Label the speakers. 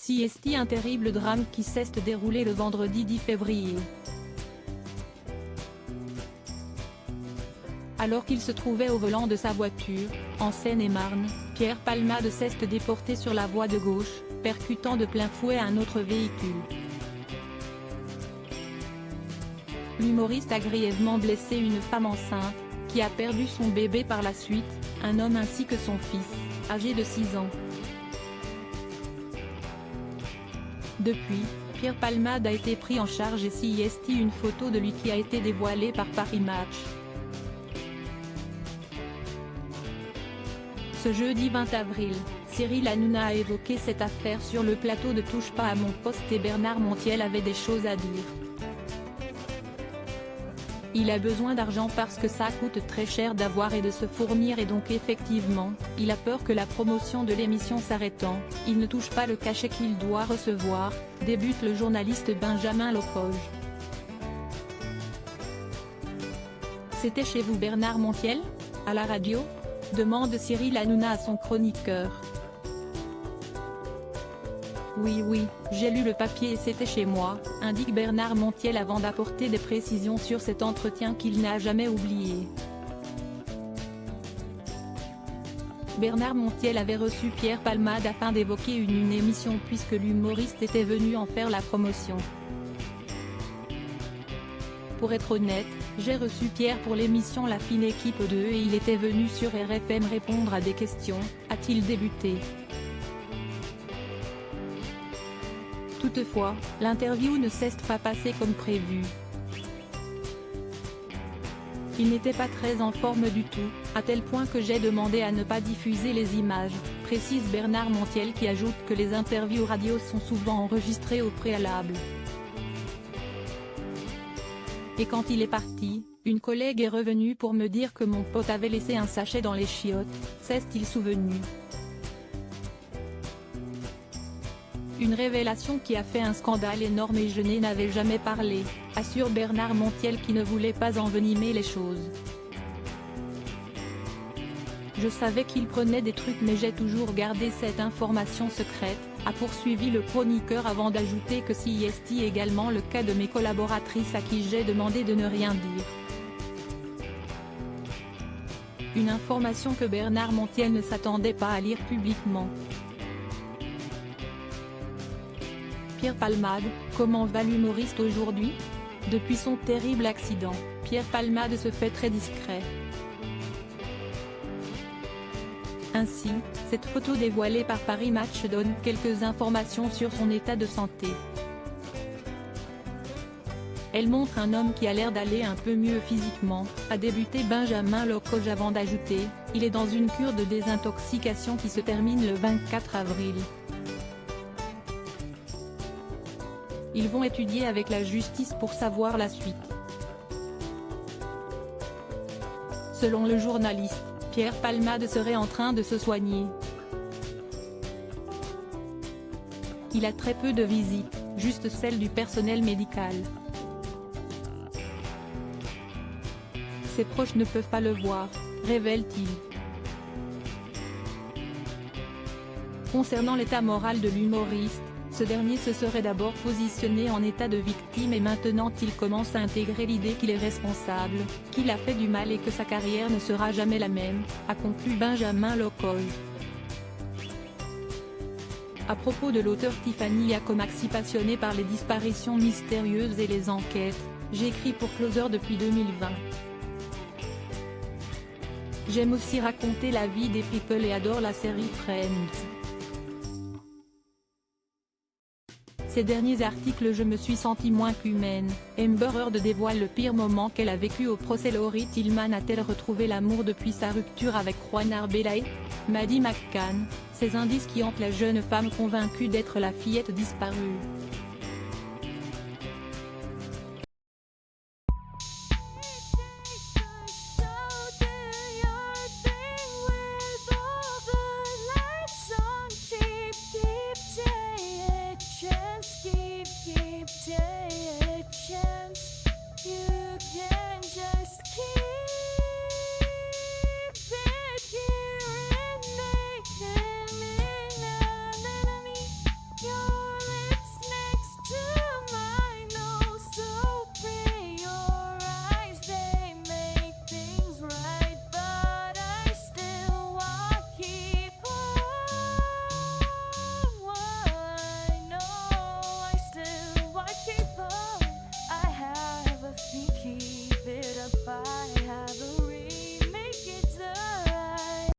Speaker 1: CST, un terrible drame qui s'est déroulé le vendredi 10 février. Alors qu'il se trouvait au volant de sa voiture, en Seine-et-Marne, Pierre Palmade s'est déporté sur la voie de gauche, percutant de plein fouet un autre véhicule. L'humoriste a grièvement blessé une femme enceinte, qui a perdu son bébé par la suite, un homme ainsi que son fils, âgé de 6 ans. Depuis, Pierre Palmade a été pris en charge et CST, une photo de lui qui a été dévoilée par Paris Match. Ce jeudi 20 avril, Cyril Hanouna a évoqué cette affaire sur le plateau de Touche pas à mon poste et Bernard Montiel avait des choses à dire. Il a besoin d'argent parce que ça coûte très cher d'avoir et de se fournir et donc effectivement, il a peur que la promotion de l'émission s'arrêtant, il ne touche pas le cachet qu'il doit recevoir, débute le journaliste Benjamin Locoge. C'était chez vous Bernard Montiel, à la radio ? Demande Cyril Hanouna à son chroniqueur. Oui, j'ai lu le papier et c'était chez moi, indique Bernard Montiel avant d'apporter des précisions sur cet entretien qu'il n'a jamais oublié. Bernard Montiel avait reçu Pierre Palmade afin d'évoquer une émission puisque l'humoriste était venu en faire la promotion. Pour être honnête, j'ai reçu Pierre pour l'émission La Fine Équipe 2 et il était venu sur RFM répondre à des questions, a-t-il débuté. Toutefois, l'interview ne s'est pas passée comme prévu. Il n'était pas très en forme du tout, à tel point que j'ai demandé à ne pas diffuser les images, précise Bernard Montiel qui ajoute que les interviews radio sont souvent enregistrées au préalable. Et quand il est parti, une collègue est revenue pour me dire que mon pote avait laissé un sachet dans les chiottes, s'est-il souvenu. Une révélation qui a fait un scandale énorme et je n'en avais jamais parlé, assure Bernard Montiel qui ne voulait pas envenimer les choses. Je savais qu'il prenait des trucs mais j'ai toujours gardé cette information secrète, a poursuivi le chroniqueur avant d'ajouter que CST est également le cas de mes collaboratrices à qui j'ai demandé de ne rien dire. Une information que Bernard Montiel ne s'attendait pas à lire publiquement. Pierre Palmade, comment va l'humoriste aujourd'hui ? Depuis son terrible accident, Pierre Palmade se fait très discret. Ainsi, cette photo dévoilée par Paris Match donne quelques informations sur son état de santé. Elle montre un homme qui a l'air d'aller un peu mieux physiquement, a débuté Benjamin Locoge avant d'ajouter, il est dans une cure de désintoxication qui se termine le 24 avril. Ils vont étudier avec la justice pour savoir la suite. Selon le journaliste, Pierre Palmade serait en train de se soigner. Il a très peu de visites, juste celles du personnel médical. Ses proches ne peuvent pas le voir, révèle-t-il. Concernant l'état moral de l'humoriste, ce dernier se serait d'abord positionné en état de victime et maintenant il commence à intégrer l'idée qu'il est responsable, qu'il a fait du mal et que sa carrière ne sera jamais la même, a conclu Benjamin Locoge. À propos de l'auteur Tiffany Yacomaxi passionnée par les disparitions mystérieuses et les enquêtes, j'écris pour Closer depuis 2020. J'aime aussi raconter la vie des people et adore la série Friends. Ces derniers articles je me suis sentie moins qu'humaine. Amber Heard dévoile le pire moment qu'elle a vécu au procès. Laurie Tillman a-t-elle retrouvé l'amour depuis sa rupture avec Juan Arbelay? Maddie McCann, ces indices qui hantent la jeune femme convaincue d'être la fillette disparue.